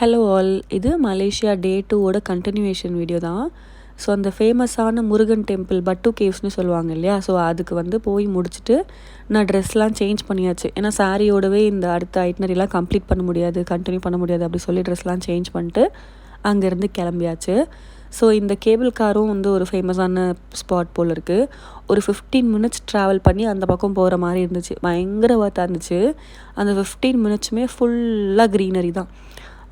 Hello all, இது Malaysia டே 2ஓட continuation video தான். So அந்த ஃபேமஸான முருகன் டெம்பிள் பட்டு கேவ்ஸ்னு சொல்லுவாங்க இல்லையா, ஸோ அதுக்கு வந்து போய் முடிச்சுட்டு நான் ட்ரெஸ்லாம் சேஞ்ச் பண்ணியாச்சு. ஏன்னா சாரியோடவே இந்த அடுத்த ஐட்னரிலாம் கம்ப்ளீட் பண்ண முடியாது, கண்டினியூ பண்ண முடியாது அப்படி சொல்லி ட்ரெஸ்லாம் சேஞ்ச் பண்ணிட்டு அங்கேருந்து கிளம்பியாச்சு. ஸோ இந்த கேபிள் காரும் வந்து ஒரு ஃபேமஸான ஸ்பாட் போல் இருக்குது. ஒரு 15 மினிட்ஸ் ட்ராவல் பண்ணி அந்த பக்கம் போகிற மாதிரி இருந்துச்சு. பயங்கர ஒர்த்தாக இருந்துச்சு. அந்த 15 மினிட்ஸுமே ஃபுல்லாக க்ரீனரி தான்.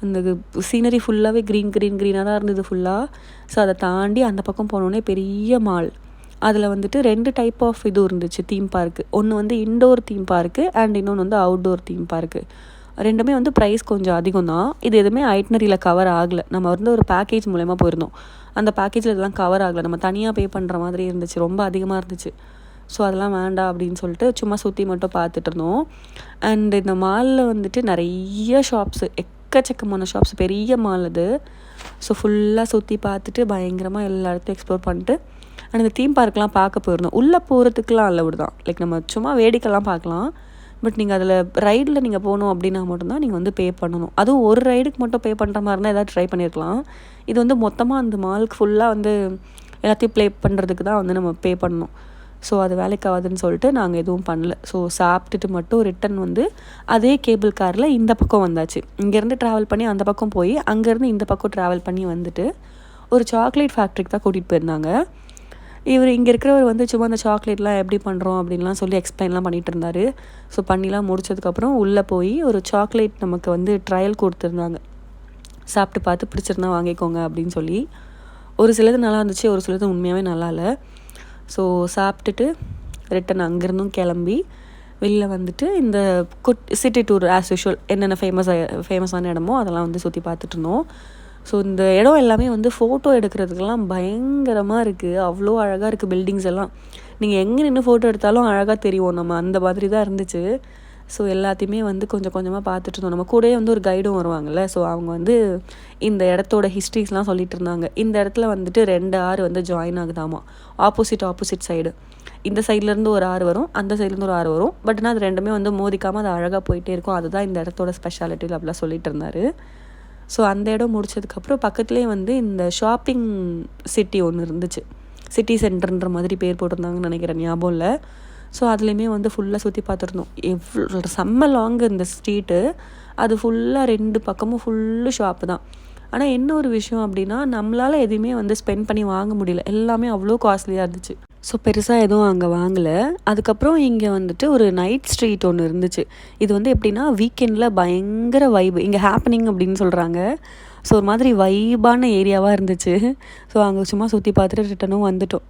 அந்த சீனரி ஃபுல்லாகவே க்ரீனாக தான் இருந்தது ஃபுல்லாக. ஸோ அதை தாண்டி அந்த பக்கம் போனோடனே பெரிய மால். அதில் வந்துட்டு 2 டைப் ஆஃப் இது இருந்துச்சு தீம் பார்க்கு. ஒன்று வந்து இன்டோர் தீம் பார்க்கு அண்ட் இன்னொன்று வந்து அவுட்டோர் தீம் பார்க்கு. ரெண்டுமே வந்து ப்ரைஸ் கொஞ்சம் அதிகம் தான். இது எதுவுமே ஐட்னரியில் கவர் ஆகலை. நம்ம வந்து ஒரு பேக்கேஜ் மூலயமா போயிருந்தோம். அந்த பேக்கேஜில் இதெல்லாம் கவர் ஆகலை. நம்ம தனியாக பே பண்ணுற மாதிரி இருந்துச்சு. ரொம்ப அதிகமாக இருந்துச்சு. ஸோ அதெல்லாம் வேண்டாம் அப்படின்னு சொல்லிட்டு சும்மா சுற்றி மட்டும் பார்த்துட்டு இருந்தோம். அண்ட் இந்த மாலில் வந்துட்டு நிறைய ஷாப்ஸு, எக்கச்சக்கமான ஷாப்ஸ், பெரிய மால் அது. ஸோ ஃபுல்லாக சுற்றி பார்த்துட்டு பயங்கரமாக எல்லா இடத்தையும் எக்ஸ்ப்ளோர் பண்ணிட்டு அண்ட் இந்த தீம் பார்க்கெலாம் பார்க்க போயிருந்தோம். உள்ளே போகிறதுக்குலாம் அல்ல தான், லைக் நம்ம சும்மா வேடிக்கைலாம் பார்க்கலாம். பட் நீங்கள் அதில் ரைடில் நீங்கள் போகணும் அப்படின்னா மட்டும்தான் நீங்கள் வந்து பே பண்ணணும். அதுவும் ஒரு ரைடுக்கு மட்டும் பே பண்ணுற மாதிரி இருந்தால் ஏதாவது ட்ரை பண்ணியிருக்கலாம். இது வந்து மொத்தமாக அந்த மாலுக்கு ஃபுல்லாக வந்து எல்லாத்தையும் ப்ளே பண்ணுறதுக்கு தான் வந்து நம்ம பே பண்ணணும். ஸோ அது வேலைக்கு ஆகுதுன்னு சொல்லிட்டு நாங்கள் எதுவும் பண்ணல. ஸோ சாப்பிட்டுட்டு மட்டும் ரிட்டன் வந்து அதே கேபிள் காரில் இந்த பக்கம் வந்தாச்சு. இங்கேருந்து ட்ராவல் பண்ணி அந்த பக்கம் போய் அங்கேருந்து இந்த பக்கம் ட்ராவல் பண்ணி வந்துட்டு ஒரு சாக்லேட் ஃபேக்ட்ரிக்கு தான் கூட்டிகிட்டு போயிருந்தாங்க. இவர் இங்கே இருக்கிறவர் வந்து சும்மா அந்த சாக்லேட்லாம் எப்படி பண்ணுறோம் அப்படின்லாம் சொல்லி எக்ஸ்பிளைன்லாம் பண்ணிகிட்டு இருந்தார். ஸோ பண்ணிலாம் முடிச்சதுக்கப்புறம் உள்ளே போய் ஒரு சாக்லேட் நமக்கு வந்து ட்ரையல் கொடுத்துருந்தாங்க. சாப்பிட்டு பார்த்து பிடிச்சிருந்தா வாங்கிக்கோங்க அப்படின்னு சொல்லி. ஒரு சிலது நல்லா இருந்துச்சு, ஒரு சிலது உண்மையாகவே நல்லா இல்லை. ஸோ சாப்பிட்டுட்டு ரிட்டன் அங்கேருந்தும் கிளம்பி வெளில வந்துட்டு இந்த சிட்டி டூர் ஆஸ் யூஷுவல் என்னென்ன ஃபேமஸான இடமோ அதெல்லாம் வந்து சுற்றி பார்த்துட்டு இருந்தோம். ஸோ இந்த இடம் எல்லாமே வந்து ஃபோட்டோ எடுக்கிறதுக்கெல்லாம் பயங்கரமாக இருக்குது. அவ்வளோ அழகாக இருக்குது பில்டிங்ஸ் எல்லாம். நீங்கள் எங்கே நின்று ஃபோட்டோ எடுத்தாலும் அழகாக தெரியும். நம்ம அந்த மாதிரி தான் இருந்துச்சு. ஸோ எல்லாத்தையுமே வந்து கொஞ்சம் கொஞ்சமாக பார்த்துட்டு இருந்தோம். நம்ம கூடயே வந்து ஒரு கைடும் வருவாங்கள்ல, ஸோ அவங்க வந்து இந்த இடத்தோட ஹிஸ்ட்ரிஸ்லாம் சொல்லிட்டு இருந்தாங்க. இந்த இடத்துல வந்துட்டு 2 ஆறு வந்து ஜாயின் ஆகுதாமா, ஆப்போசிட் சைடு. இந்த சைட்லேருந்து ஒரு ஆறு வரும், அந்த சைட்லேருந்து ஒரு ஆறு வரும். பட் ஆனால் அது ரெண்டுமே வந்து மோதிக்காமல் அது அழகாக போயிட்டே இருக்கும். அதுதான் இந்த இடத்தோட ஸ்பெஷாலிட்டி அப்படிலாம் சொல்லிட்டு இருந்தார். ஸோ அந்த இடம் முடிச்சதுக்கப்புறம் பக்கத்துலேயே வந்து இந்த ஷாப்பிங் சிட்டி ஒன்று இருந்துச்சு. சிட்டி சென்டர்ன்ற மாதிரி பேர் போட்டிருந்தாங்கன்னு நினைக்கிறேன், ஞாபகம் இல்லை. ஸோ அதுலேயுமே வந்து ஃபுல்லாக சுற்றி பார்த்துருந்தோம். எவ்வளோ செம்ம லாங்கு இந்த ஸ்ட்ரீட்டு. அது ஃபுல்லாக 2 பக்கமும் ஃபுல்லு ஷாப்பு தான். ஆனால் என்ன ஒரு விஷயம் அப்படின்னா, நம்மளால் எதுவுமே வந்து ஸ்பெண்ட் பண்ணி வாங்க முடியல. எல்லாமே அவ்வளோ காஸ்ட்லியாக இருந்துச்சு. ஸோ பெருசாக எதுவும் அங்கே வாங்கலை. அதுக்கப்புறம் இங்கே வந்துட்டு ஒரு நைட் ஸ்ட்ரீட் ஒன்று இருந்துச்சு. இது வந்து எப்படின்னா வீக்கெண்டில் பயங்கர வைபு, இங்கே ஹேப்பனிங் அப்படின்னு சொல்கிறாங்க. ஸோ ஒரு மாதிரி வைபான ஏரியாவாக இருந்துச்சு. ஸோ அங்கே சும்மா சுற்றி பார்த்துட்டு ரிட்டனும் வந்துட்டோம்.